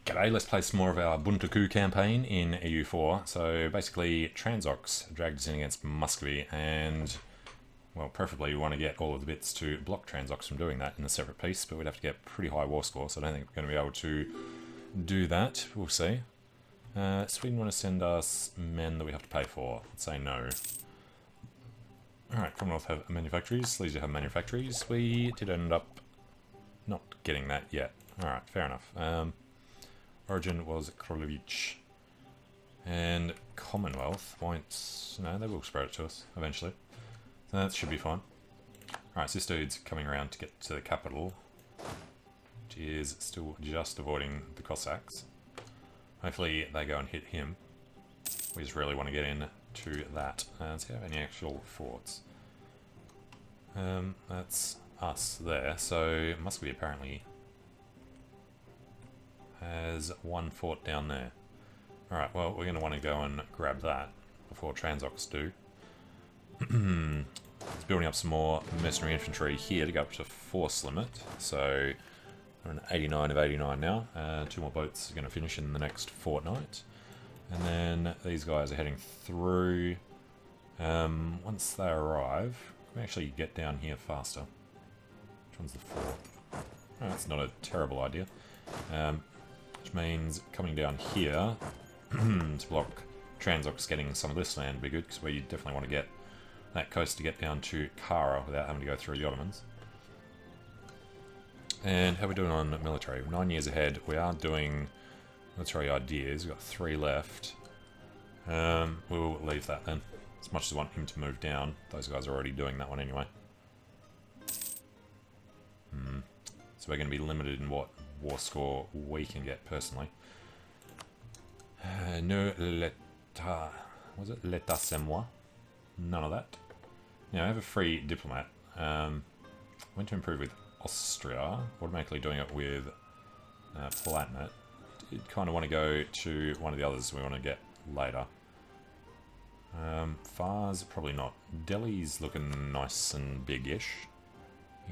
G'day, let's play some more of our Bunte Kuh campaign in EU4. So basically, Transox dragged us in against Muscovy, and, well, preferably we want to get all of the bits to block Transox from doing that in a separate piece, but we'd have to get pretty high war score, so I don't think we're going to be able to do that. We'll see. Sweden want to send us men that we have to pay for. Let's say no. Alright, Commonwealth have manufactories, Leisure have manufactories. We did end up not getting that yet. Alright, fair enough. Origin was Krolevich. And Commonwealth won't... No, they will spread it to us, eventually. So that should be fine. Alright, so this dude's coming around to get to the capital, which is still just avoiding the Cossacks. Hopefully they go and hit him. We just really want to get in to that. Does he have any actual forts? That's us there. So Muscovy apparently has one fort down there. Alright, well, we're going to want to go and grab that before Transox do. It's building up some more mercenary infantry here to go up to force limit. So we're an 89 of 89 now. 2 more boats are going to finish in the next fortnight. And then these guys are heading through. Once they arrive, we actually get down here faster. Which one's the fort? Oh, that's not a terrible idea. Which means coming down here to block Transox getting some of this land would be good, because we definitely want to get that coast to get down to Kara without having to go through the Ottomans. And how are we doing on military? 9 years ahead. We are doing military ideas. We've got 3 left. We'll leave that then. As much as I want him to move down, those guys are already doing that one anyway. So we're going to be limited in what war score we can get personally. No l'état... Was it l'état c'est moi? None of that. Now I have a free diplomat. Went to improve with Austria, automatically doing it with Palatinate. Did kind of want to go to one of the others we want to get later. Fars, probably not. Delhi's looking nice and big-ish.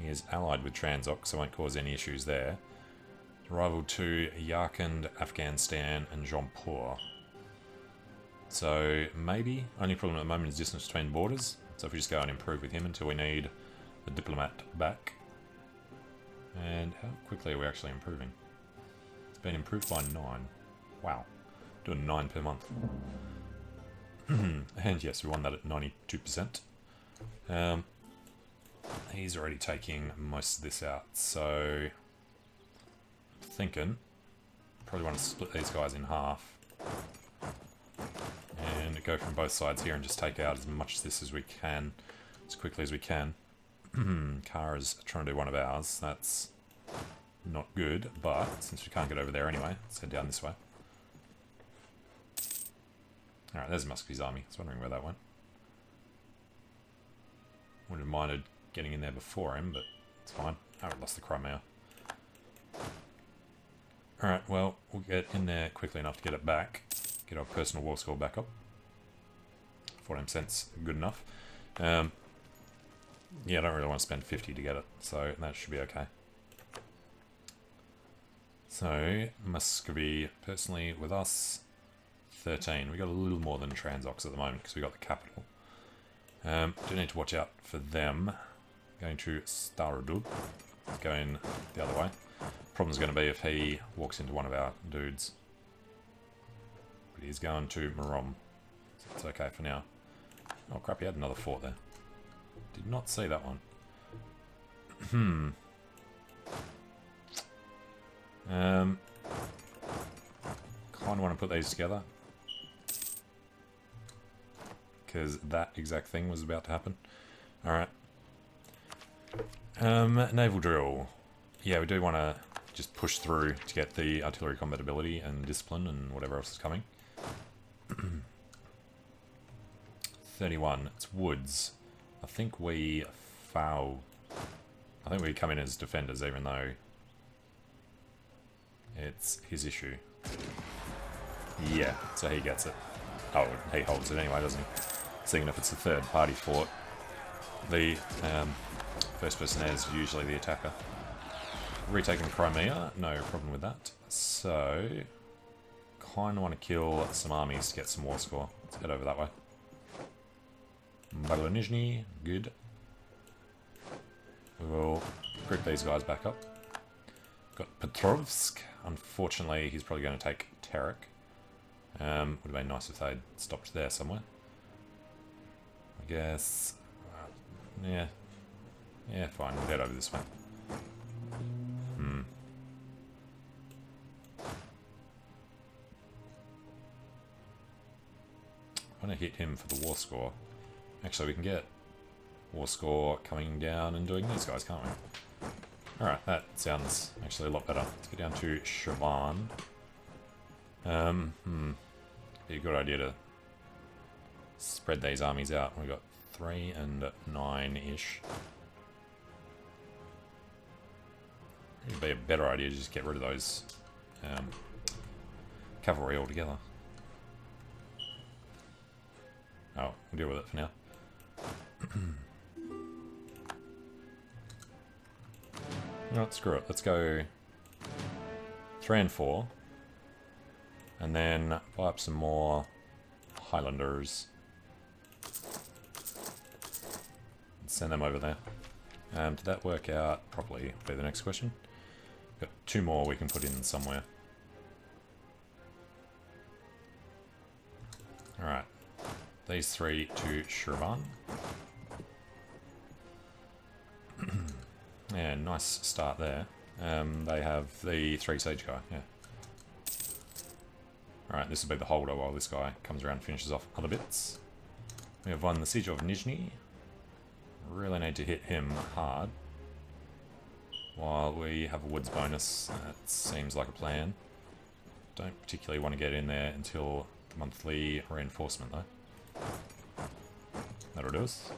He is allied with Transox, so won't cause any issues there. Rival to Yarkand, Afghanistan, and Jampur. So maybe. Only problem at the moment is distance between borders. So if we just go and improve with him until we need the diplomat back. And how quickly are we actually improving? It's been improved by 9. Wow. Doing 9 per month. And yes, we won that at 92%. He's already taking most of this out, so... thinking probably want to split these guys in half and go from both sides here and just take out as much of this as we can, as quickly as we can. Kara's trying to do one of ours. That's not good, but since we can't get over there anyway, let's head down this way. Alright, there's Muscovy's army. I was wondering where that went. Wouldn't have minded getting in there before him, but it's fine. I lost the Crimea. Alright, well, we'll get in there quickly enough to get it back. Get our personal war score back up. 14%'s good enough. Yeah, I don't really want to spend 50 to get it, so that should be okay. So, Muscovy, personally, with us, 13. We got a little more than Transox at the moment, because we got the capital. Do need to watch out for them. Going to Starodub. Going the other way. Problem's going to be if he walks into one of our dudes. But he's going to Marom. So it's okay for now. Oh crap, he had another fort there. Did not see that one. Kind of want to put these together. Because that exact thing was about to happen. Alright. Naval drill. Yeah, we do want to just push through to get the artillery combat ability and discipline and whatever else is coming. 31. It's woods. I think we foul. I think we come in as defenders, even though it's his issue. Yeah, so he gets it. Oh, he holds it anyway, doesn't he? Seeing if it's a third party fort, the first person there is usually the attacker. Retaking Crimea, no problem with that. So, kind of want to kill some armies to get some war score. Let's head over that way. Battle of Nizhny, good. We will group these guys back up. Got Petrovsk. Unfortunately, he's probably going to take Terek. Would have been nice if they'd stopped there somewhere. I guess... yeah. Yeah, fine. We'll head over this way. I want to hit him for the war score. Actually, we can get war score coming down and doing these guys, can't we? Alright, that sounds actually a lot better. Let's get down to Shavan. Be a good idea to spread these armies out. We've got 3 and 9-ish. It'd be a better idea to just get rid of those cavalry altogether. Oh, we'll deal with it for now. No, screw it. Let's go 3 and 4. And then buy up some more Highlanders. And send them over there. Did that work out properly? Will be the next question. Got 2 more we can put in somewhere. Alright. These 3 to Shirvan. Yeah, nice start there. They have the 3 siege guy, yeah. Alright, this will be the holder while this guy comes around and finishes off other bits. We have won the Siege of Nizhny. Really need to hit him hard. While we have a woods bonus, that seems like a plan. Don't particularly want to get in there until the monthly reinforcement though. That'll do us.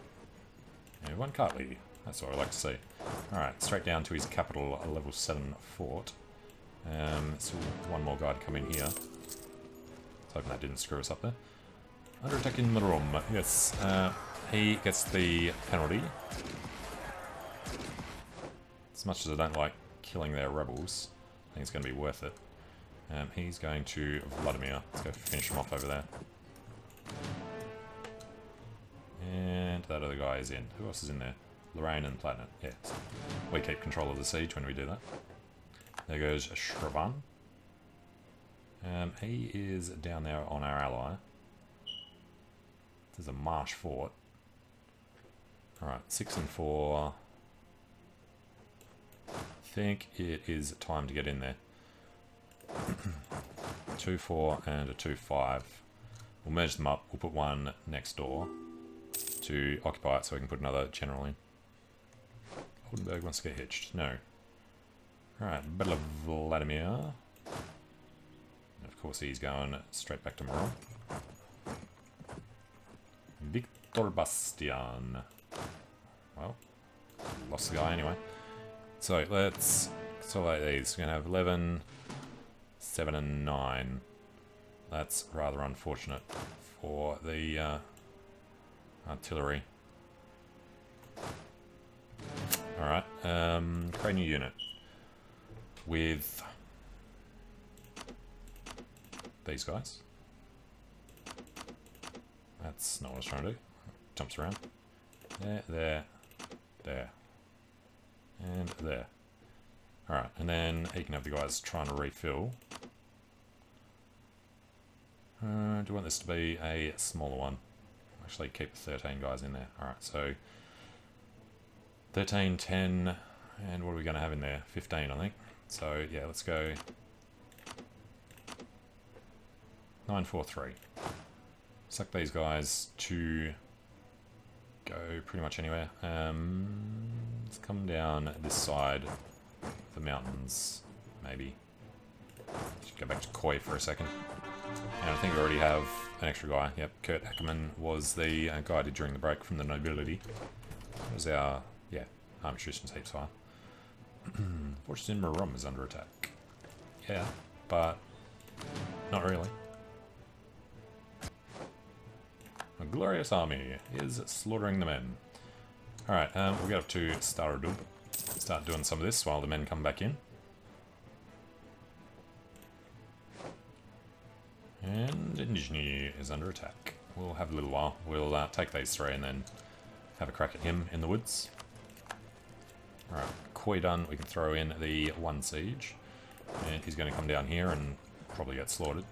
And one Cartley. That's what I like to see. Alright, straight down to his capital, a level 7 fort. So one more guy to come in here. Hoping that didn't screw us up there. Under attack in the room. Yes, he gets the penalty. As much as I don't like killing their rebels, I think it's going to be worth it. He's going to Vladimir. Let's go finish him off over there. And that other guy is in. Who else is in there? Lorraine and Platinum. Yes. We keep control of the siege when we do that. There goes Shravan. He is down there on our ally. There's a marsh fort. Alright, 6 and 4. I think it is time to get in there. 2, 4 and a 2, 5. We'll merge them up. We'll put one next door to occupy it so we can put another general in. Oldenburg wants to get hitched. No. Alright, Battle of Vladimir. And of course he's going straight back to Moron. Victor Bastian. Well, lost the guy anyway. So let's consolidate these. We're going to have 11, 7 and 9. That's rather unfortunate for the artillery. Alright, create a new unit with these guys. That's not what I was trying to do. Jumps around. There, there, there. And there. Alright, and then he can have the guys trying to refill. Do you want this to be a smaller one? Actually, keep 13 guys in there. Alright, so 13, 10, and what are we going to have in there? 15, I think. So, yeah, let's go 9, 4, 3. Select these guys to go pretty much anywhere. Let's come down this side of the mountains, maybe. Just go back to Koi for a second. And I think we already have an extra guy. Yep, Kurt Ackerman was the guided during the break from the nobility. That was our, yeah, army traditions heaps high. Fortress in Marom is under attack. Yeah, but not really. A glorious army is slaughtering the men. Alright, we'll get up to Starodub. Start doing some of this while the men come back in. Nizhny is under attack. We'll have a little while. We'll take these three and then have a crack at him in the woods. Alright, Koi done. We can throw in the one siege. And he's going to come down here and probably get slaughtered.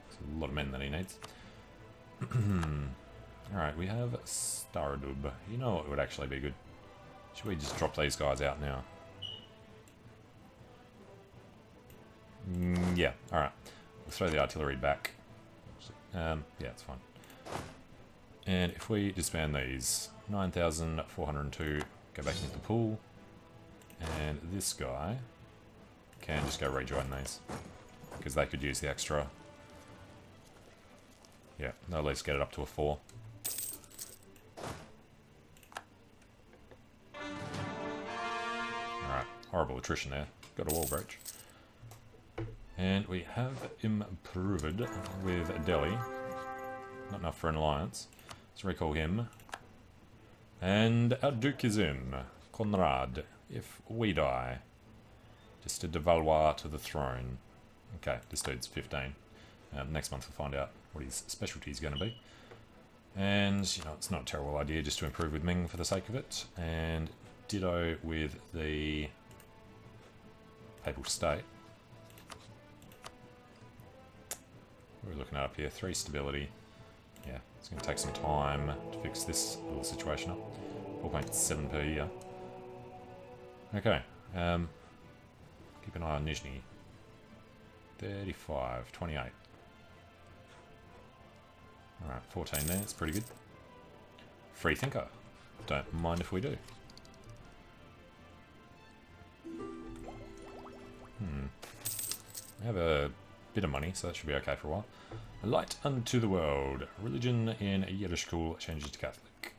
It's a lot of men that he needs. Alright, we have Starodub. You know what would actually be good? Should we just drop these guys out now? Yeah, alright. We'll throw the artillery back. Yeah, it's fine. And if we disband these, 9,402 go back into the pool. And this guy can just go rejoin these. Because they could use the extra. Yeah, they'll at least get it up to a 4. Alright, horrible attrition there. Got a wall breach. And we have improved with Delhi. Not enough for an alliance. Let's recall him. And our Duke is in. Conrad, if we die. Just a devaluer to the throne. Okay, this dude's 15. Next month we'll find out what his specialty is going to be. And, you know, it's not a terrible idea just to improve with Ming for the sake of it. And ditto with the Papal State. What are we looking at up here? 3 stability. Yeah, it's going to take some time to fix this little situation up. 4.7 per year. Okay. Keep an eye on Nizhny. 35, 28. Alright, 14 there. It's pretty good. Free thinker. Don't mind if we do. We have a bit of money, so that should be okay for a while. Light unto the world. Religion in Yiddish school changes to Catholic.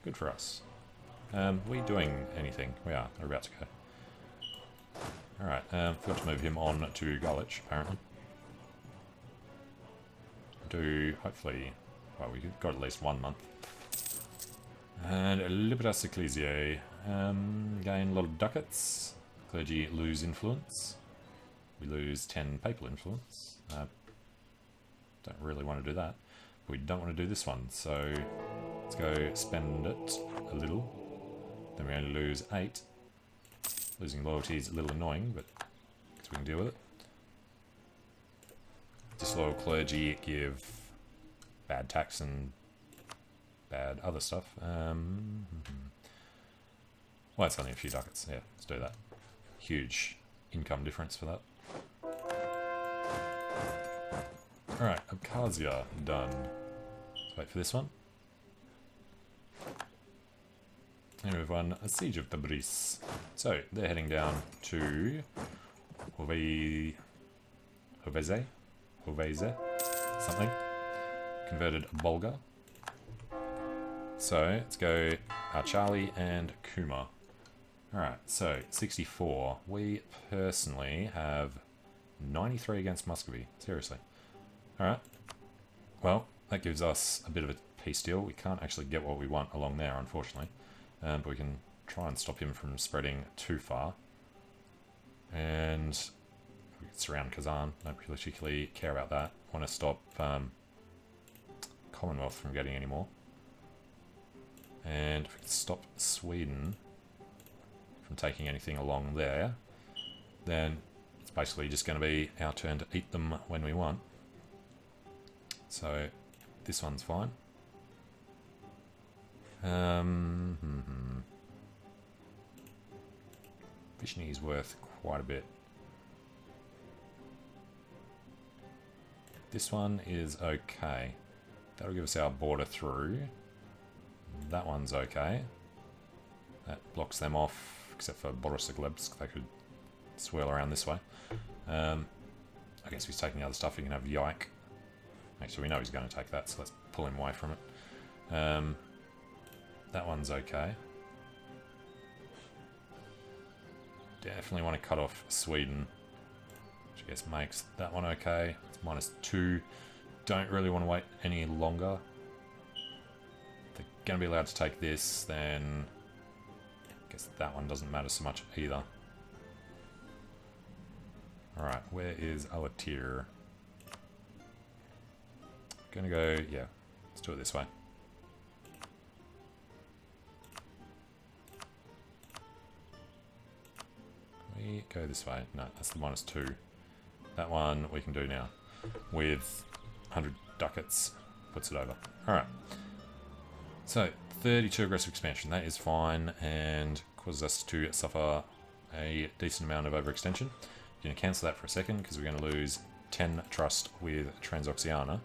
Good for us. We doing anything? We are. We're about to go. Alright, forgot to move him on to Galich, apparently. Do, hopefully, well, we got at least 1 month. And Libertas Ecclesiae. Gain a lot of ducats. Clergy lose influence. We lose 10 papal influence. Don't really want to do that. But we don't want to do this one, so let's go spend it a little. Then we only lose 8. Losing loyalty is a little annoying, but we can deal with it. Disloyal clergy give bad tax and bad other stuff. Well, it's only a few ducats. Yeah, let's do that. Huge income difference for that. Alright, Abkhazia done. Let's wait for this one. And we've won a siege of Tabriz. So, they're heading down to Hoveze, something. Converted Bulgar. So, let's go Charlie and Kuma. Alright, so 64. We personally have 93 against Muscovy. Seriously. Alright. Well, that gives us a bit of a peace deal. We can't actually get what we want along there, unfortunately. But we can try and stop him from spreading too far. And we can surround Kazan. Don't particularly care about that. Want to stop Commonwealth from getting any more. And if we can stop Sweden from taking anything along there, then it's basically just going to be our turn to eat them when we want. So this one's fine. Vishni is worth quite a bit. This one is okay. That'll give us our border through. That one's okay. That blocks them off, except for Borisiglebsk. They could swirl around this way. I guess if he's taking the other stuff, he can have Yike. Actually, we know he's going to take that, so let's pull him away from it. That one's okay. Definitely want to cut off Sweden, which I guess makes that one okay. It's -2. Don't really want to wait any longer. If they're going to be allowed to take this, then I guess that one doesn't matter so much either. Alright, where is Alatir? Gonna go, yeah, let's do it this way. We go this way. No, that's the -2. That one we can do now. With 100 ducats, puts it over. Alright. So, 32 aggressive expansion. That is fine and causes us to suffer a decent amount of overextension. I'm going to cancel that for a second because we're going to lose 10 trust with Transoxiana,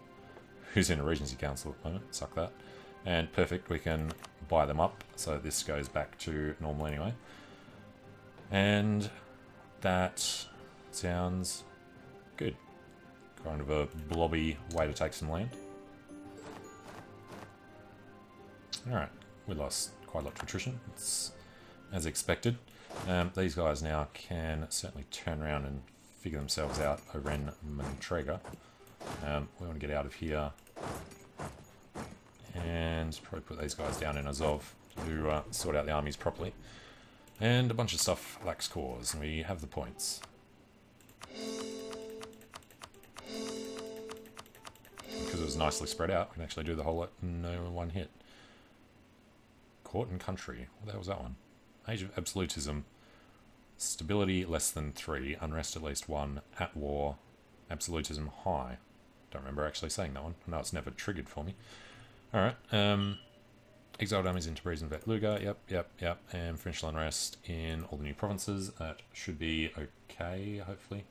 who's in a Regency Council at the moment. Suck that. And perfect, we can buy them up, so this goes back to normal anyway. And that sounds good. Kind of a blobby way to take some land. Alright, we lost quite a lot of attrition. It's as expected. These guys now can certainly turn around and figure themselves out over in Mantrega. We want to get out of here and probably put these guys down in Azov to sort out the armies properly. And a bunch of stuff lacks cores, and we have the points. Because it was nicely spread out, we can actually do the whole lot in no one hit. Court and country. What the hell was that one? Age of absolutism. Stability less than 3. Unrest at least 1. At war. Absolutism high. Don't remember actually saying that one. No, it's never triggered for me. Alright. Exiled armies into Breeze and Vet Luga. Yep. And provincial unrest in all the new provinces. That should be okay, hopefully.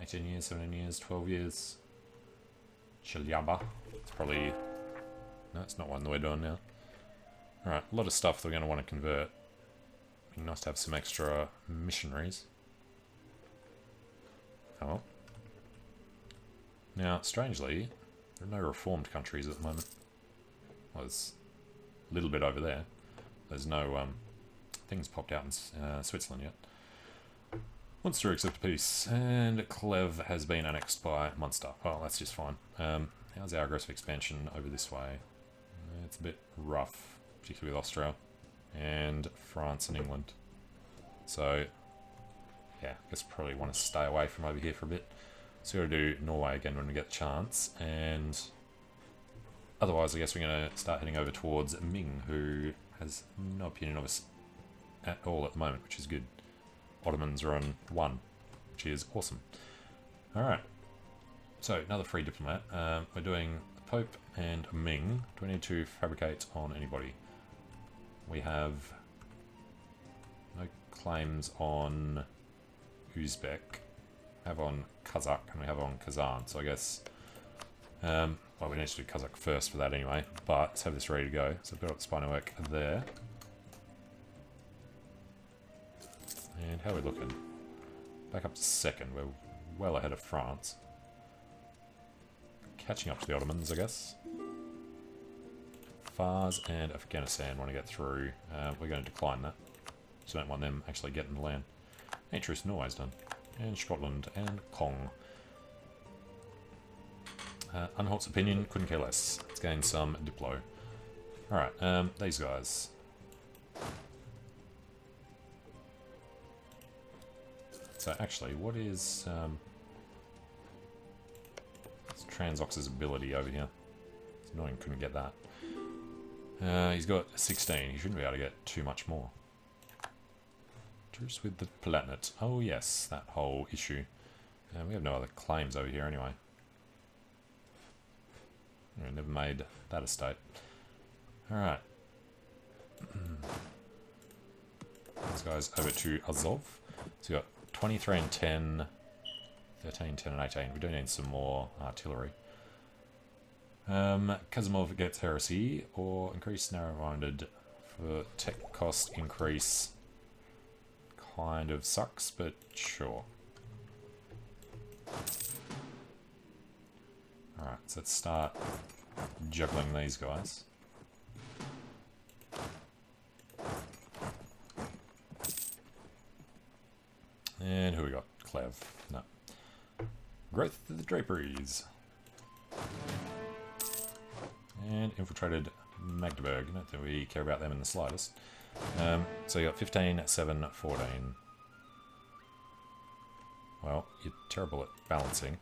18 years, 17 years, 12 years. Chilyaba. It's probably... No, it's not one that we're doing now. Alright, a lot of stuff that we're going to want to convert. It'd be nice to have some extra missionaries. Oh. Now, strangely, there are no reformed countries at the moment. Well, there's a little bit over there. There's no things popped out in Switzerland yet. Munster accept peace, and Clev has been annexed by Munster. Well, that's just fine. How's our aggressive expansion over this way? It's a bit rough, particularly with Austria and France and England. So, yeah, I guess probably want to stay away from over here for a bit. So we're going to do Norway again when we get the chance, and otherwise I guess we're going to start heading over towards Ming, who has no opinion of us at all at the moment, which is good. Ottomans are on 1, which is awesome. Alright, so another free diplomat. We're doing the Pope and Ming. Do we need to fabricate on anybody? We have no claims on Uzbek. We have on Kazakh, and we have on Kazan, so I guess... well, we need to do Kazakh first for that anyway, but let's have this ready to go. So I've got up the spy network there. And how are we looking? Back up to 2nd. We're well ahead of France. Catching up to the Ottomans, I guess. Fars and Afghanistan want to get through. We're going to decline that. So don't want them actually getting the land. Hey, Truce Norway's done. And Scotland and Kong. Unholt's opinion, couldn't care less. Let's gain some Diplo. Alright, these guys. So actually, what is Transox's ability over here? It's annoying, couldn't get that. He's got 16, he shouldn't be able to get too much more. Truce with the Palatinate. Oh yes, that whole issue. We have no other claims over here anyway. We never made that estate. Alright. These guys over to Azov. So we got 23 and 10, 13, 10 and 18. We do need some more artillery. Kazimov gets heresy, or increase narrow-minded for tech cost increase. Kind of sucks, but sure. Alright, so let's start juggling these guys. And who we got? Clev. No. Growth of the Draperies. And infiltrated Magdeburg. Not that we care about them in the slightest. So you got 15, 7, 14. Well, you're terrible at balancing.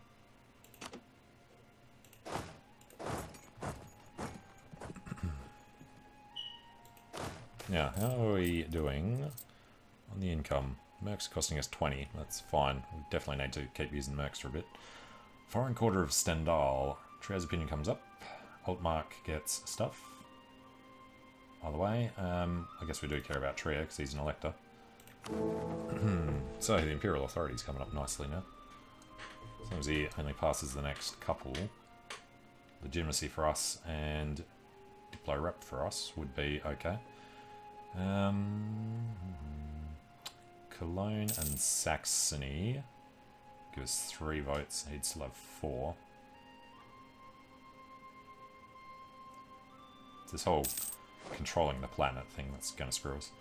Now, how are we doing on the income? Merc's costing us 20. That's fine. We definitely need to keep using Mercs for a bit. Foreign Quarter of Stendhal. Tria's opinion comes up. Altmark gets stuff. Either way, I guess we do care about Tria because he's an elector. So the Imperial Authority's coming up nicely now. As long as he only passes the next couple, legitimacy for us and Diplo Rep for us would be okay. Cologne and Saxony give us 3 votes. He'd still have 4. It's this whole controlling the planet thing that's going to screw us.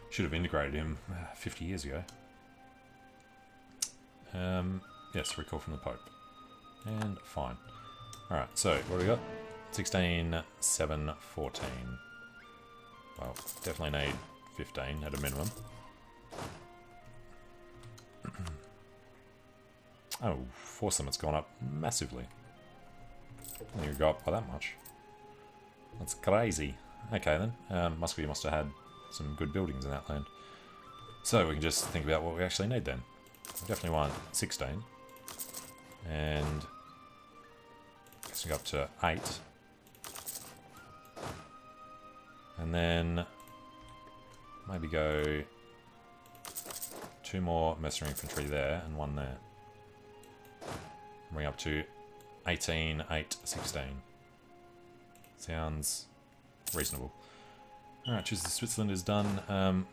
Should have integrated him 50 years ago. Yes, recall from the Pope. And fine. Alright, so what do we got? 16, 7, 14. Well, definitely need 15 at a minimum. Oh, Force Limit's gone up massively. I didn't even go up by that much. That's crazy. Okay then, Muscovy must have had some good buildings in that land. So we can just think about what we actually need then. We definitely want 16. And I guess we go up to 8. And then maybe go 2 more mercenary infantry there and 1 there. Bring up to 18, 8, 16. Sounds reasonable. Alright, choose the Switzerland is done.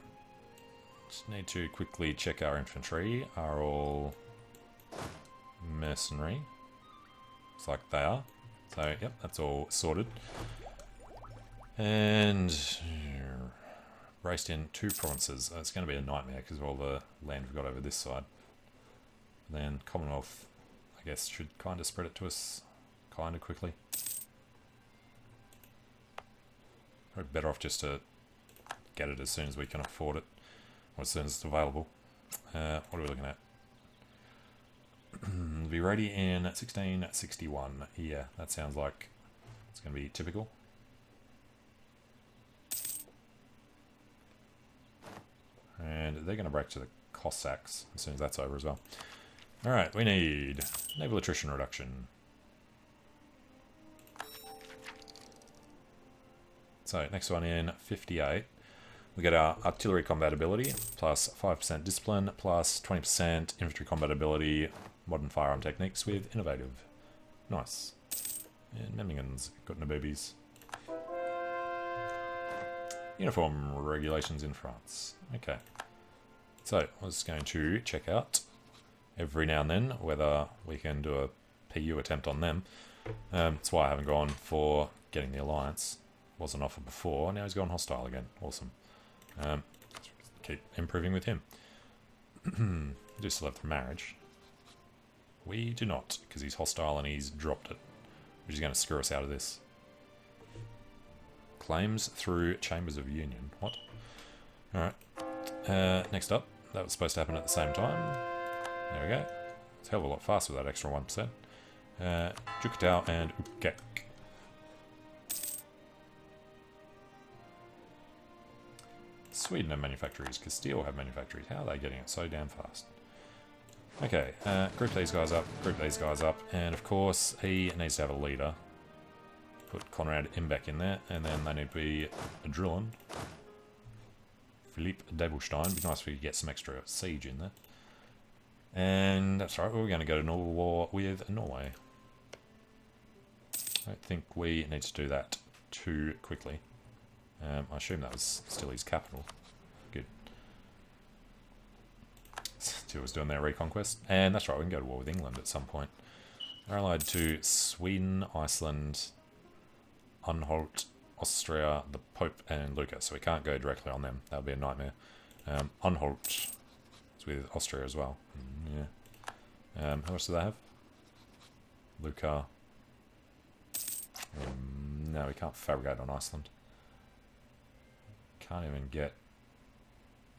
Just need to quickly check our infantry are all mercenary. Looks like they are. So, yep, that's all sorted. And braced in 2 provinces. It's going to be a nightmare because of all the land we've got over this side. And then Commonwealth, I guess, should kind of spread it to us kind of quickly. We're better off just to get it as soon as we can afford it, or as soon as it's available. What are we looking at? Be ready in 1661. Yeah, that sounds like it's going to be typical. And they're going to break to the Cossacks as soon as that's over as well. Alright, we need naval attrition reduction. So, next one in 58. We get our artillery combat ability, plus 5% discipline, plus 20% infantry combat ability, modern firearm techniques with innovative. Nice. And Memmington's got no boobies. Uniform regulations in France. Okay. So, I was going to check out every now and then whether we can do a PU attempt on them. That's why I haven't gone for getting the alliance. Wasn't offered before, now he's gone hostile again. Awesome. Keep improving with him. We do still have the marriage. We do not, because he's hostile and he's dropped it. Which is going to screw us out of this. Claims through Chambers of Union. What? Alright. Next up, that was supposed to happen at the same time. There we go. It's a hell of a lot faster with that extra 1%. Jukatao and Ukek. Sweden have manufactories, Castile have manufactories. How are they getting it so damn fast? Okay, group these guys up, and of course he needs to have a leader. Put Conrad Imbeck in there, and then they need to be a Drillin. Philippe Debelstein. Be nice if we could get some extra siege in there. And that's right, we're going to go to naval war with Norway. I don't think we need to do that too quickly. I assume that was still his capital. Good. Still was doing their reconquest. And that's right, we can go to war with England at some point. They're allied to Sweden, Iceland, Anhalt, Austria, the Pope, and Lucca. So we can't go directly on them. That would be a nightmare. Anhalt is with Austria as well. Yeah. How much do they have? Lucca. No, we can't fabricate on Iceland. Can't even get...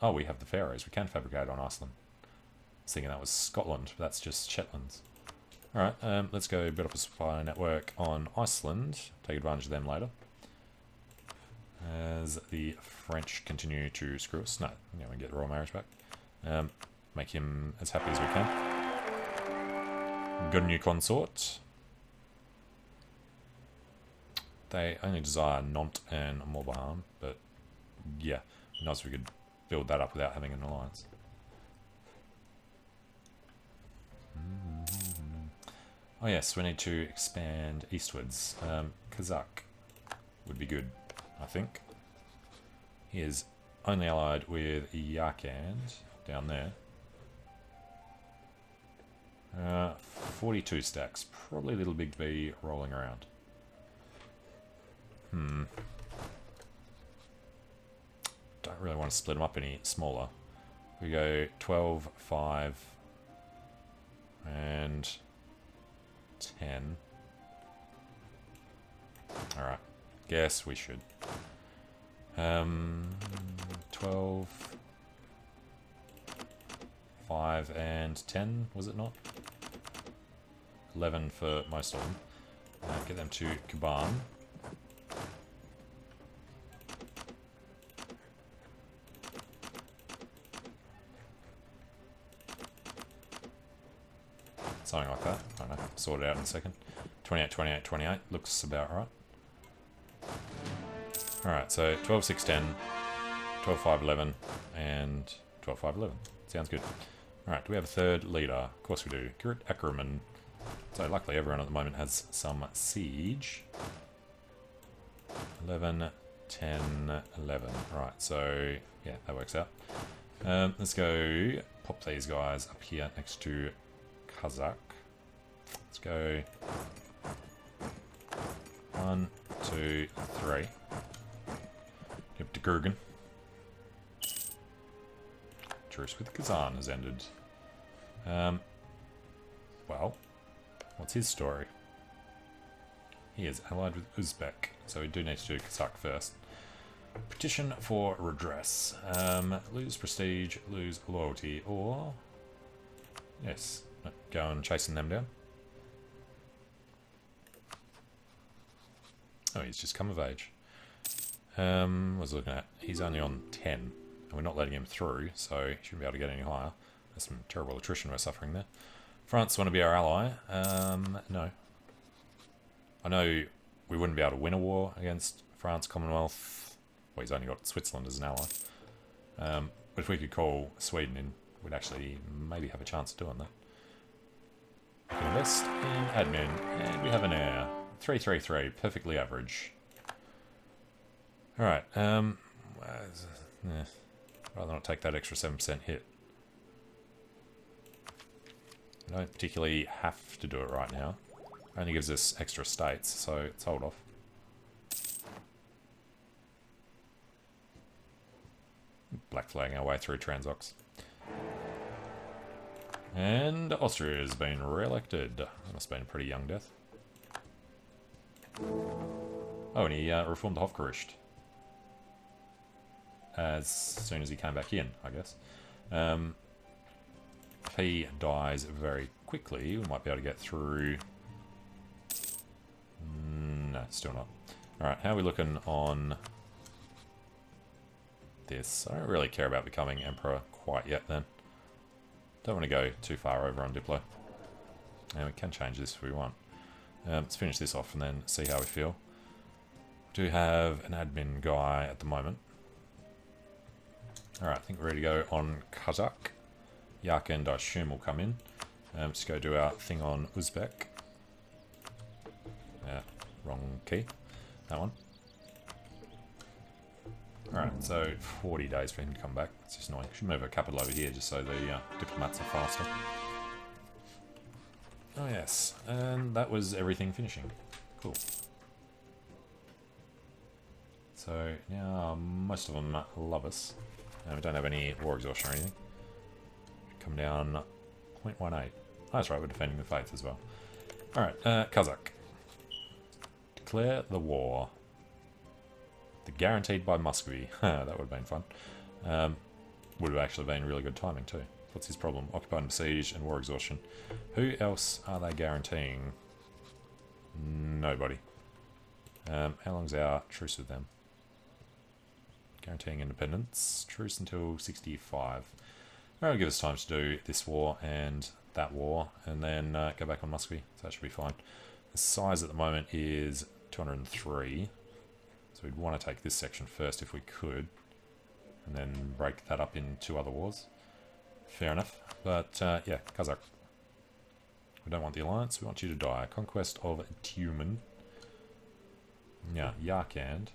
Oh, we have the Faroes. We can fabricate on Iceland. I was thinking that was Scotland, but that's just Shetlands. Alright, let's go build up a supply network on Iceland. Take advantage of them later. as the French continue to screw us. No, yeah, we get the royal marriage back. Make him as happy as we can. Got a new consort. They only desire Nantes and Morbihan, but yeah, nice if we could build that up without having an alliance. Oh yes, we need to expand eastwards. Kazakh would be good, I think. He is only allied with Yarkand down there. 42 stacks, probably a little big to be rolling around. Don't really want to split them up any smaller. We go 12, 5, and 10. Alright, guess we should. 12, 5, and 10, was it not? 11 for most of them. Get them to Kaban. Something like that. I don't know. Sort it out in a second. 28, 28, 28. Looks about right. Alright, so 12, 6, 10, 12, 5, 11, and 12, 5, 11. Sounds good. Alright, do we have a third leader? Of course we do. Gerrit Ackerman. So luckily everyone at the moment has some siege. 11, 10, 11. Right, so yeah, that works out. Let's go pop these guys up here next to Kazakh. Let's go 1, 2, 3. Get to Gurgen. Truce with Kazan has ended. Well, what's his story? He is allied with Uzbek, so we do need to do Kazakh first. Petition for redress. Lose prestige, lose loyalty, or yes, go and chasing them down. Oh, he's just come of age. What was I looking at? He's only on 10, and we're not letting him through, so he shouldn't be able to get any higher. There's some terrible attrition we're suffering there. France want to be our ally. No. I know we wouldn't be able to win a war against France, Commonwealth. Well, he's only got Switzerland as an ally. But if we could call Sweden in, we'd actually maybe have a chance of doing that. We can invest in admin, and we have an heir. 333, perfectly average. Alright, rather not take that extra 7% hit. I don't particularly have to do it right now. Only gives us extra states, so let's hold off. Black flagging our way through Transox. And Austria has been re-elected. That must have been a pretty young death. Oh, and he reformed the Hofgericht. As soon as he came back in, I guess. If he dies very quickly, we might be able to get through. No, still not. Alright, how are we looking on this? I don't really care about becoming Emperor quite yet then. Don't want to go too far over on Diplo. And we can change this if we want. Let's finish this off and then see how we feel. We do have an admin guy at the moment. Alright, I think we're ready to go on Kazakh. Yarkand, I assume, will come in. Let's go do our thing on Uzbek. Wrong key. That one. Alright, so 40 days for him to come back. That's just annoying. Should move a capital over here just so the diplomats are faster. Oh yes, and that was everything finishing. Cool. So now most of them love us. And we don't have any war exhaustion or anything. Come down 0.18. Oh, that's right, we're defending the faith as well. Alright, Kazakh. Declare the war. The guaranteed by Muscovy. That would have been fun. Would have actually been really good timing too. What's his problem? Occupied and besieged and war exhaustion. Who else are they guaranteeing? Nobody. How long's our truce with them? guaranteeing independence. Truce until 65. That'll give us time to do this war and that war, and then go back on Muscovy, so that should be fine. The size at the moment is 203, so we'd want to take this section first if we could, and then break that up in 2 other wars. Fair enough, but yeah, Kazakh. We don't want the alliance, we want you to die. Conquest of Tumen. Yeah, Yarkand.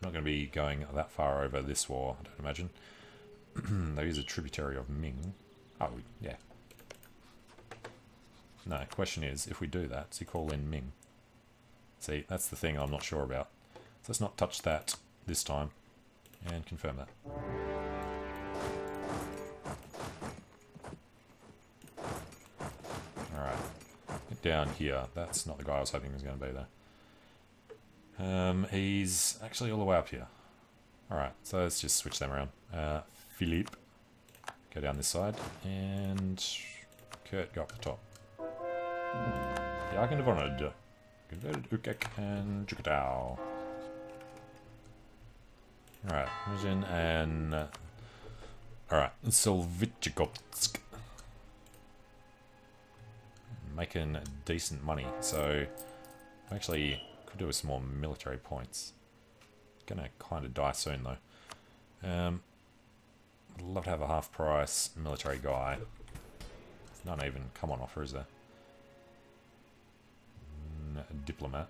Not going to be going that far over this war, I don't imagine. There is a tributary of Ming. Oh, yeah. No, question is, if we do that, does he call in Ming? See, that's the thing I'm not sure about. So let's not touch that this time, and confirm that. Alright, get down here. That's not the guy I was hoping was going to be there. He's actually all the way up here. Alright, so let's just switch them around. Philippe, go down this side, and Kurt, go up the top. Jagen of Honored, converted Ukek and Jukatao. Alright, Muzin and... Alright, Solvitchikotsk. Making decent money, so actually could do with some more military points. Gonna kind of die soon though. I'd love to have a half price military guy. There's none even come on offer, is there? A diplomat.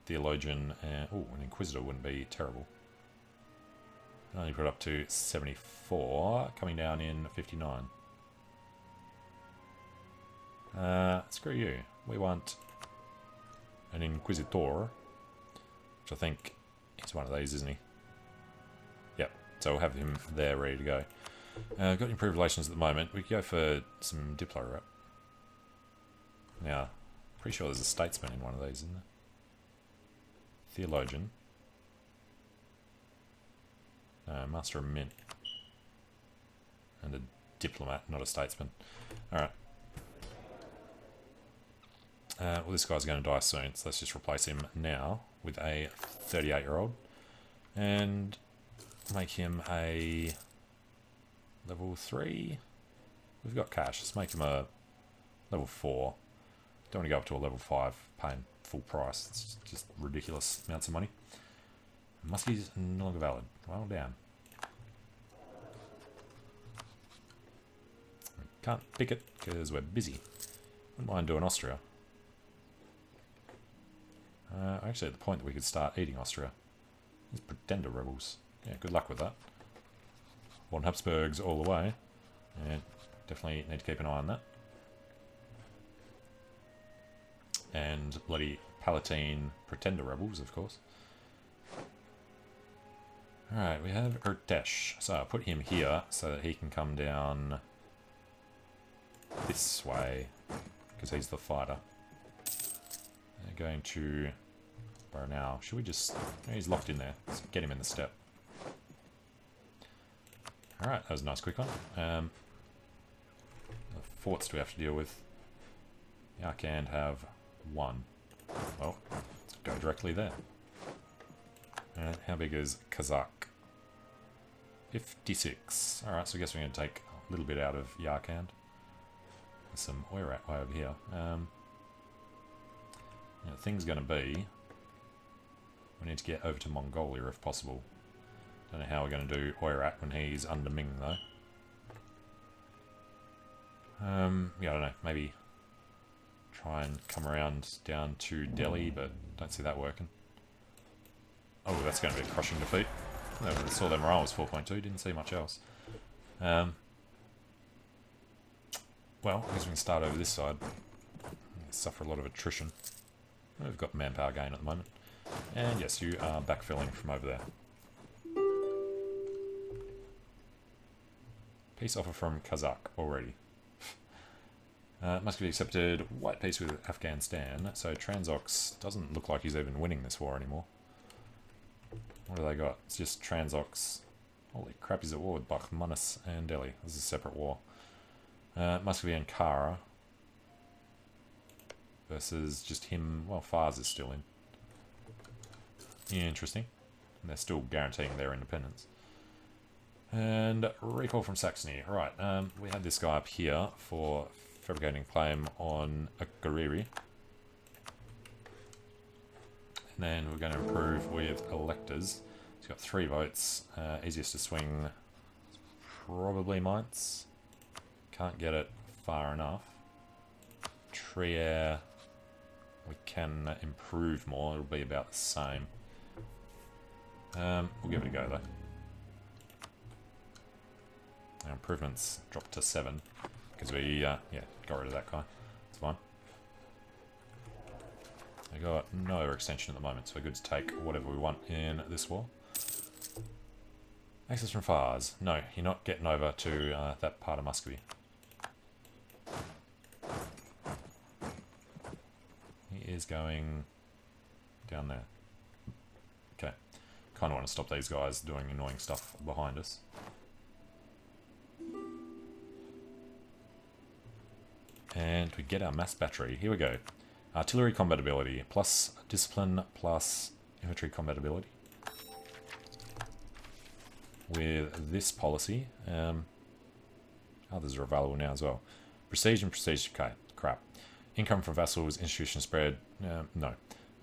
Theologian, and oh, an inquisitor wouldn't be terrible. Only put it up to 74, coming down in 59. Screw you. We want an inquisitor, which I think he's one of these, isn't he? Yep. So we'll have him there ready to go. Got improved relations at the moment. We could go for some diplo rep. Now, pretty sure there's a statesman in one of these, isn't there? Theologian. Master of Mint. And a diplomat, not a statesman. Alright. Well, this guy's going to die soon, so let's just replace him now with a 38-year-old. And make him a level 3. We've got cash. Let's make him a level 4. Don't want to go up to a level 5 paying full price. It's just ridiculous amounts of money. Muskie's no longer valid. Well, down. We can't pick it because we're busy. Wouldn't mind doing Austria. Actually, at the point that we could start eating Austria. These pretender rebels. Yeah, good luck with that. Von Habsburgs all the way. And definitely need to keep an eye on that. And bloody Palatine pretender rebels, of course. Alright, we have Ertesh. So I'll put him here so that he can come down this way, because he's the fighter. They're going to... Where now? Should we just... He's locked in there. Let's get him in the step. Alright, that was a nice quick one. The forts do we have to deal with? Yeah, I can have 1. Well, let's go directly there. How big is Kazakh? 56. Alright, so I guess we're going to take a little bit out of Yarkand. There's some Oirat way over here. The thing's going to be... We need to get over to Mongolia if possible. Don't know how we're going to do Oirat when he's under Ming though. Yeah, I don't know. Maybe try and come around down to Delhi, but don't see that working. Oh, that's going to be a crushing defeat. I saw their morale was 4.2, didn't see much else. Well, I guess we can start over this side. Suffer a lot of attrition. We've got manpower gain at the moment. And yes, you are backfilling from over there. Peace offer from Kazakh already. Muscovy accepted white peace with Afghanistan, so Transox doesn't look like he's even winning this war anymore. What do they got? It's just Transox. Holy crap, he's at war with Bakhmanis and Delhi. This is a separate war. Muscovy and Kara versus just him. Well, Fars is still in. Yeah, interesting. And they're still guaranteeing their independence. And recall from Saxony. Right, we had this guy up here for fabricating claim on a Gariri. And then we're going to improve with electors. He's got 3 votes. Easiest to swing, probably Mainz. Can't get it far enough. Trier, we can improve more. It'll be about the same. We'll give it a go though. Our improvements dropped to 7 because we yeah, got rid of that guy. It's fine. We got no overextension at the moment, so we're good to take whatever we want in this war. Access from Fars. No, you're not getting over to that part of Muscovy. He is going down there. Okay. Kind of want to stop these guys doing annoying stuff behind us. And we get our mass battery. Here we go. Artillery combatability plus discipline plus infantry combatability. With this policy, others are available now as well. Prestige and prestige crap. Income from vassals, institution spread, no.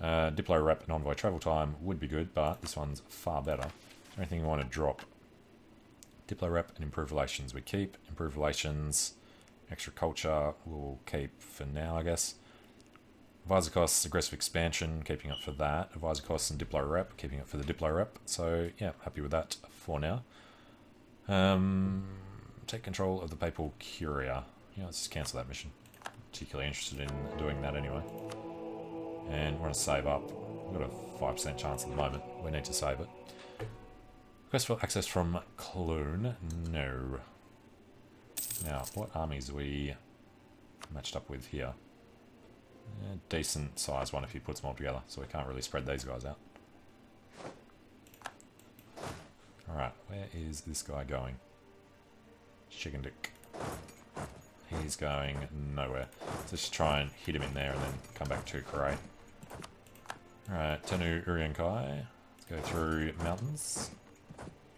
Diplo rep and envoy travel time would be good, but this one's far better. Is there anything you want to drop? Diplo rep and improve relations we keep. Improve relations, extra culture we'll keep for now, I guess. Advisor costs, aggressive expansion, keeping it for that. Advisor costs and Diplo rep, keeping it for the Diplo rep. So yeah, happy with that for now. Take control of the Papal Curia. Yeah, let's just cancel that mission. Particularly interested in doing that anyway. And we're going to save up. We've got a 5% chance at the moment. We need to save it. Request for access from Cologne. No. Now, what armies are we matched up with here? Decent size one if you put them all together, so we can't really spread these guys out. Alright, where is this guy going? Chicken dick. He's going nowhere. So let's try and hit him in there and then come back to Korea. Alright, Tenu Uriankai. Let's go through mountains.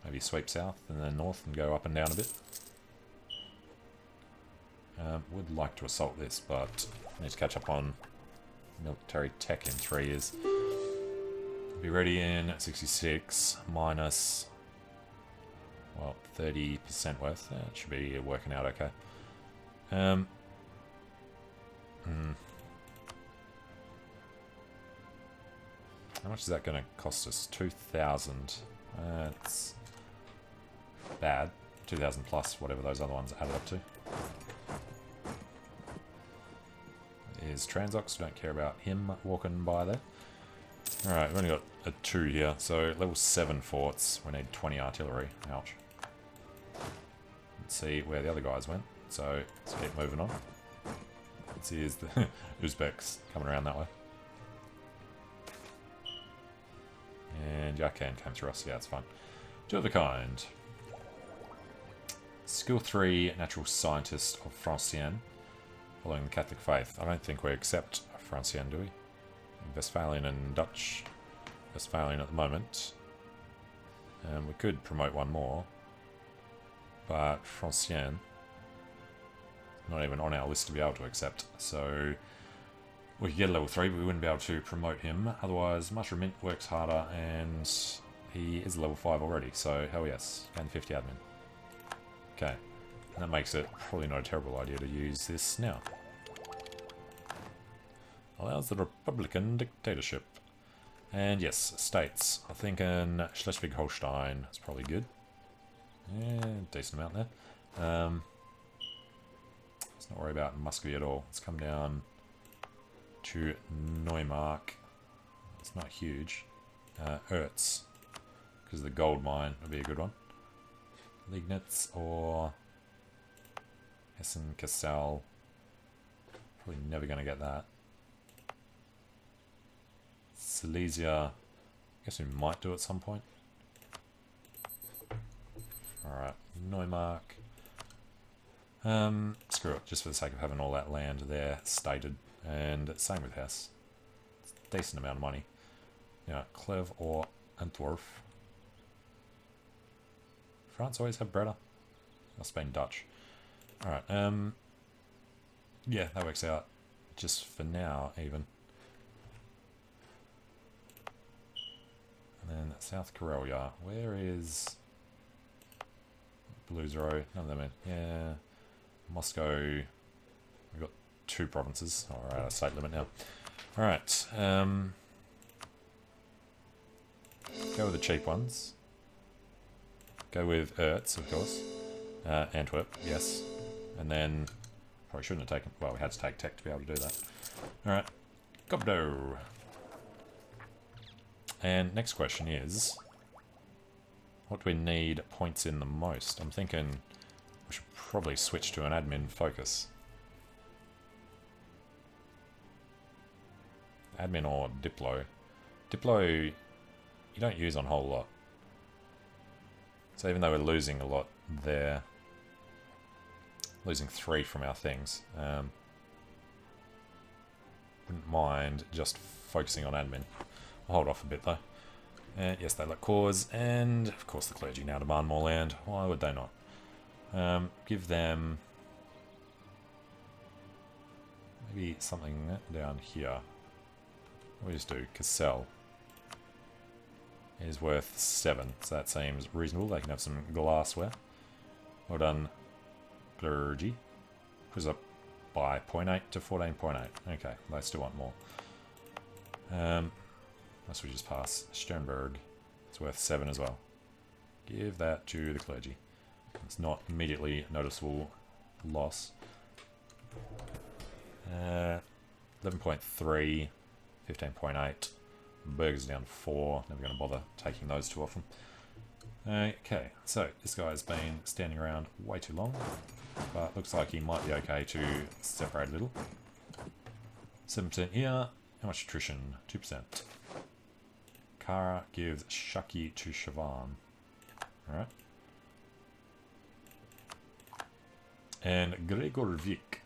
Maybe sweep south and then north and go up and down a bit. Would like to assault this, but I need to catch up on military tech in 3 years. Be ready in 66 minus, well, 30% worth. That should be working out okay. How much is that going to cost us? 2,000. That's bad. 2,000 plus whatever those other ones added up to. Is Transox, don't care about him walking by there. Alright, we've only got a 2 here, so level 7 forts, we need 20 artillery. Ouch. Let's see where the other guys went, so let's keep moving on. Let's see, is the Uzbeks coming around that way. And Yakan came through us, yeah, it's fine. 2 of a kind. Skill 3, Natural Scientist of Francienne. Following the Catholic faith. I don't think we accept Francienne, do we? Westphalian and Dutch. Westphalian at the moment. We could promote one more. But Francienne, not even on our list to be able to accept. So we could get a level 3, but we wouldn't be able to promote him. Otherwise, Mushroom Mint works harder and he is level 5 already. So hell yes, and 50 admin. Okay. That makes it probably not a terrible idea to use this now. Allows the Republican dictatorship. And yes, states. I think in Schleswig-Holstein is probably good. Yeah, decent amount there. Let's not worry about Muscovy at all. Let's come down to Neumark. It's not huge. Erz, because the gold mine would be a good one. Liegnitz or Hessen Kassel. Probably never going to get that. Silesia. I guess we might do at some point. Alright, Neumark. Screw it, just for the sake of having all that land there stated. And same with Hesse. It's a decent amount of money. Yeah, Clev or Antwerp. France always have Breda? Must have been Dutch. Alright, yeah, that works out just for now, even. And then South Karelia. Where is Blues Row? None of them in. Yeah. Moscow. We've got 2 provinces. Oh, we're at a state limit now. Alright. Go with the cheap ones. Go with Erz, of course. Antwerp, yes. And then, probably shouldn't have taken, well, we had to take tech to be able to do that. Alright, Gobdo. And next question is, what do we need points in the most? I'm thinking we should probably switch to an admin focus. Admin or Diplo. Diplo, you don't use on a whole lot. So even though we're losing a lot there, losing 3 from our things, wouldn't mind just focusing on admin. I'll hold off a bit though. And yes, they let cause, and of course the clergy now demand more land. Why would they not? Give them maybe something down here. We just do Cassel. Is worth 7, so that seems reasonable. They can have some glassware. Well done, clergy. Push up by 0.8 to 14.8. Okay, they still want more. Unless we just pass Sternberg. It's worth 7 as well. Give that to the clergy. It's not immediately noticeable loss. 11.3, 15.8. Burger's down 4. Never going to bother taking those too often. Okay, so this guy's been standing around way too long, but looks like he might be okay to separate a little. 7% here. How much attrition? 2%. Kara gives Shaki to Siobhan. Alright. And Gregorvik.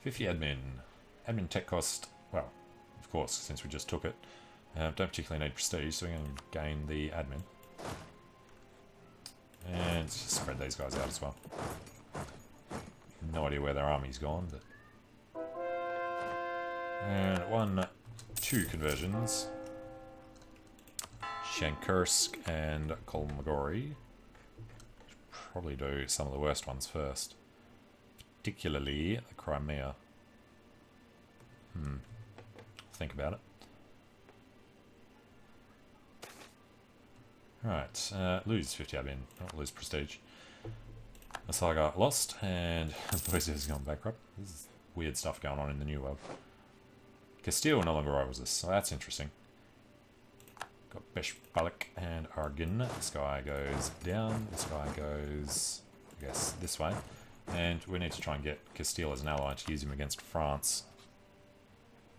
50 admin. Admin tech cost, well, of course, since we just took it. Don't particularly need prestige, so we're going to gain the admin. And let's just spread these guys out as well. No idea where their army's gone, but... And 2 conversions. Shankursk and Kolmogori. Probably do some of the worst ones first. Particularly the Crimea. Think about it. Right, lose 50 admin, not lose prestige. Asaga lost, and Boise has gone bankrupt. This is weird stuff going on in the New World. Castile no longer rivals us, so that's interesting. Got Beshbalik and Argin. This guy goes down, this guy goes, I guess, this way. And we need to try and get Castile as an ally to use him against France.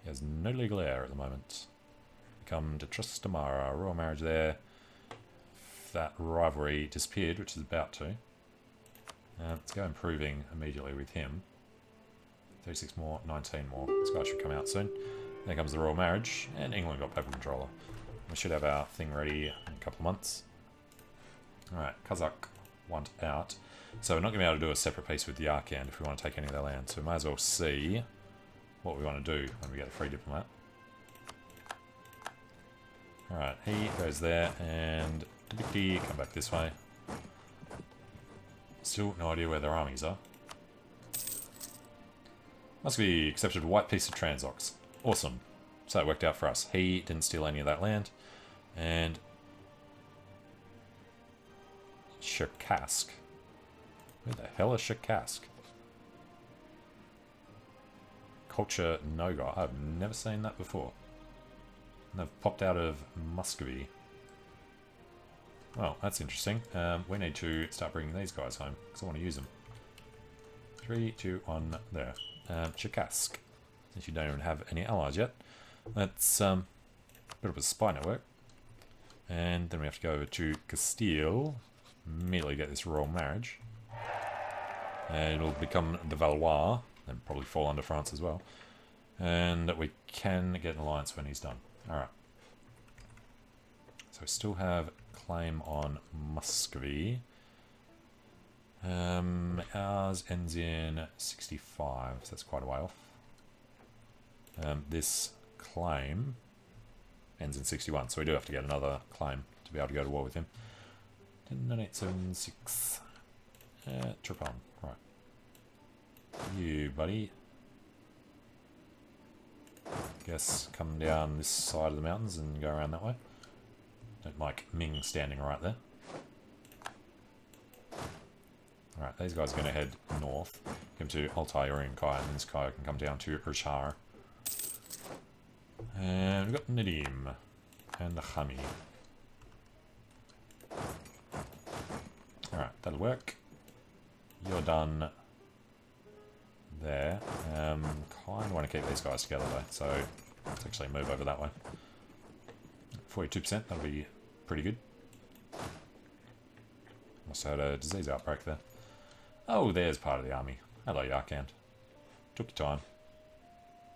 He has no legal heir at the moment. Come to Trustamara, royal marriage there. That rivalry disappeared, which is about to. Let's go improving immediately with him. 36 more, 19 more. This guy should come out soon. There comes the royal marriage, and England got paper controller. We should have our thing ready in a couple of months. Alright, Kazakh want out. So we're not going to be able to do a separate piece with the Yarkand if we want to take any of their land. So we might as well see what we want to do when we get a free diplomat. Alright, he goes there, and Dibiki come back this way. Still no idea where their armies are. Must be accepted a white piece of Transox. Awesome. So it worked out for us. He didn't steal any of that land. And Cherkask. Where the hell is Cherkask? Culture Noga. I've never seen that before. And they've popped out of Muscovy. Well, that's interesting. We need to start bringing these guys home, because I want to use them. 3, 2, 1, there. Cherkask. Since you don't even have any allies yet. That's a bit of a spy network. And then we have to go over to Castile. Immediately get this royal marriage. And it'll become the Valois. And probably fall under France as well. And we can get an alliance when he's done. Alright. So we still have claim on Muscovy. Ours ends in 65, so that's quite a way off. This claim ends in 61, so we do have to get another claim to be able to go to war with him. 10876. Trip on. Right. You, buddy. Guess come down this side of the mountains and go around that way. Don't like Ming standing right there. Alright, these guys are going to head north. Come to Altai Urian-Kai, and this guy can come down to Urshar. And we've got Nadim and the Hami. Alright, that'll work. You're done there. Kind of want to keep these guys together though, so let's actually move over that way. 42%, that'll be pretty good. Must have had a disease outbreak there. Oh, there's part of the army. Hello, Yarkand. Took your time.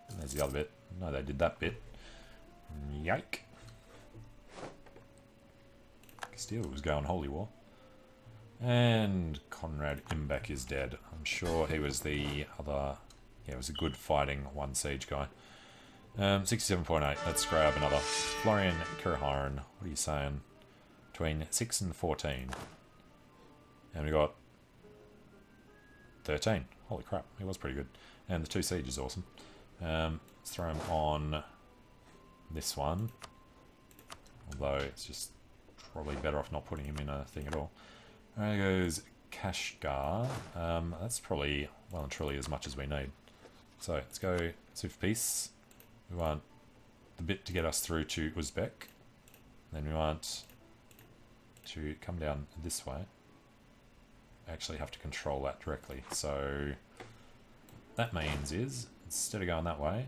And there's the other bit. No, they did that bit. Yike. Castile was going holy war. And Conrad Imbek is dead. I'm sure he was the other... Yeah, it was a good fighting one siege guy. 67.8. Let's grab another. Florian Kirharn. What are you saying? Between 6 and 14. And we got 13. Holy crap, he was pretty good. And the 2 siege is awesome. Let's throw him on this one. Although it's just probably better off not putting him in a thing at all. There goes Kashgar. That's probably well and truly as much as we need. So let's go Super Peace. We want the bit to get us through to Uzbek. Then we want to come down this way. Actually have to control that directly. So that means is instead of going that way,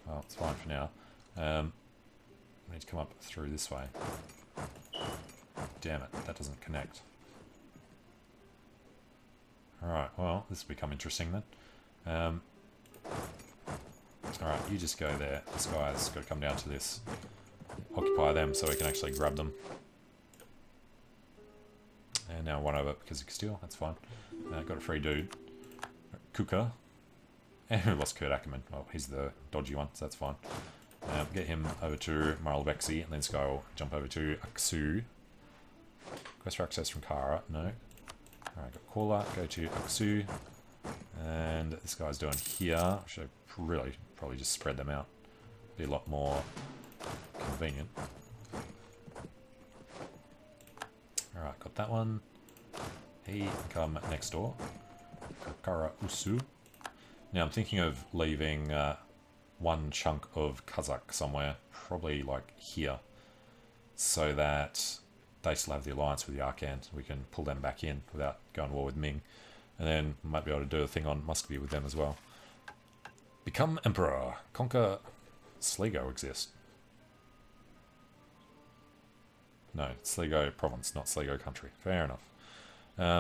well, it's fine for now. We need to come up through this way. Damn it, that doesn't connect. Alright, well, this will become interesting then. Alright, you just go there. This guy's got to come down to this. Occupy them so we can actually grab them. And now one over because of Castile, that's fine. Got a free dude. Kuka. And we lost Kurt Ackerman. Well, he's the dodgy one, so that's fine. Get him over to Marlbexi, and then go jump over to Aksu. Quest for access from Kara, no. Alright, got Kola, go to Aksu. And this guy's doing here. Should really probably just spread them out. Be a lot more convenient. Alright, got that one. He can come next door. Kara Usu. Now I'm thinking of leaving one chunk of Kazakh somewhere, probably like here, so that they still have the alliance with the Yarkand. We can pull them back in without going to war with Ming, and then might be able to do a thing on Muscovy with them as well. Become Emperor. Conquer Sligo exist. No, Sligo province, not Sligo country. Fair enough.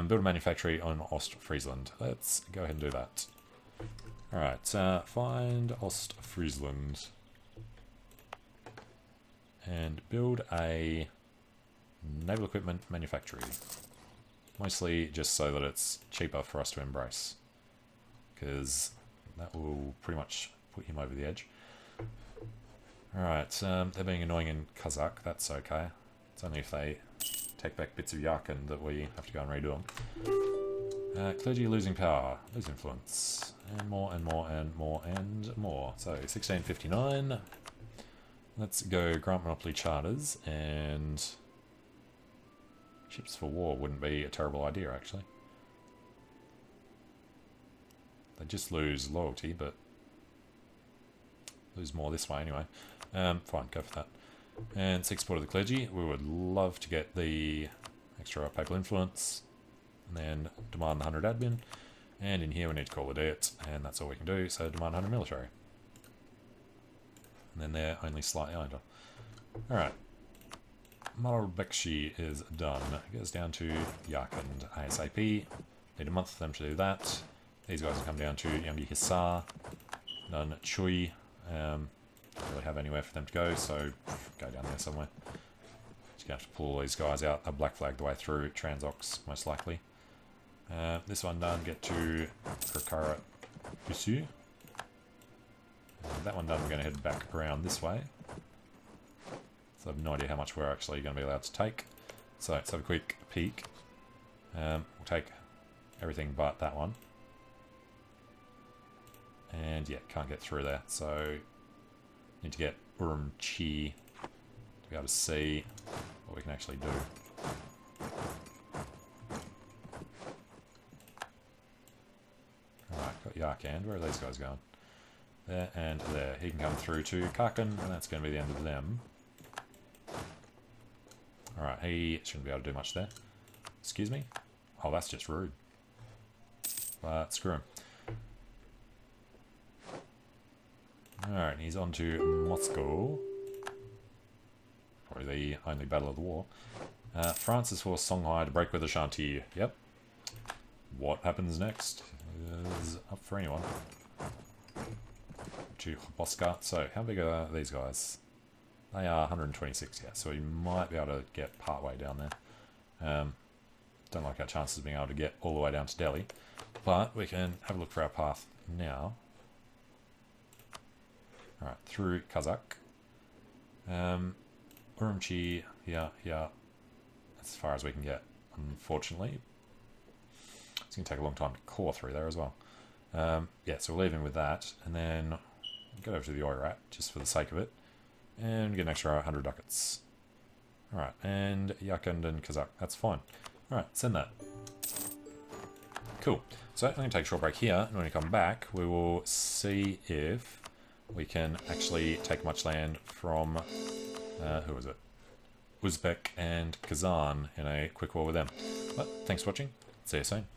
Build a manufactory on Ostfriesland. Let's go ahead and do that. Alright, find Ostfriesland. And build a naval equipment manufactory. Mostly just so that it's cheaper for us to embrace. Because that will pretty much put him over the edge. Alright, they're being annoying in Kazakh, that's okay. It's only if they take back bits of Yarkand that we have to go and redo them. Clergy losing power, lose influence, and more and more and more and more. So 1659. Let's go grant monopoly charters, and ships for war wouldn't be a terrible idea actually. They just lose loyalty, but lose more this way anyway. Fine, go for that. And 6 support of the clergy. We would love to get the extra papal influence, and then demand the 100 admin. And in here we need to call it it, and that's all we can do, so demand 100 military. And then they're only slightly under. Alright. Marlbekshi is done. It goes down to Yarkand ASAP. Need a month for them to do that. These guys will come down to Yambi Hisar. None Chui. Don't really have anywhere for them to go, so go down there somewhere. Just gonna have to pull all these guys out. A black flag the way through Transox, most likely. This one done, get to Krakara Usu. That one done, we're going to head back around this way. So I have no idea how much we're actually going to be allowed to take. So let's have a quick peek. We'll take everything but that one. And yeah, can't get through there. So need to get Urumqi to be able to see what we can actually do. Alright, got Yarkand. Where are these guys going? There and there. He can come through to Karkin, and that's going to be the end of them. Alright, he shouldn't be able to do much there. Excuse me? Oh, that's just rude. But screw him. Alright, he's on to Moscow. Probably the only battle of the war. France is forced Songhai to break with Ashanti. Yep. What happens next is up for anyone. To Bosca. So, how big are these guys? They are 126, yeah, so we might be able to get part way down there. Don't like our chances of being able to get all the way down to Delhi, but we can have a look for our path now. Alright, through Kazakh. Urumqi, yeah, as far as we can get, unfortunately. It's going to take a long time to claw through there as well. Yeah, so we're leaving with that, and then go over to the Oirat, just for the sake of it, and get an extra 100 ducats. Alright, and Yarkand and Kazakh, that's fine. Alright, send that. Cool. So I'm going to take a short break here, and when we come back, we will see if we can actually take much land from, who was it? Uzbek and Kazan in a quick war with them. But thanks for watching. See you soon.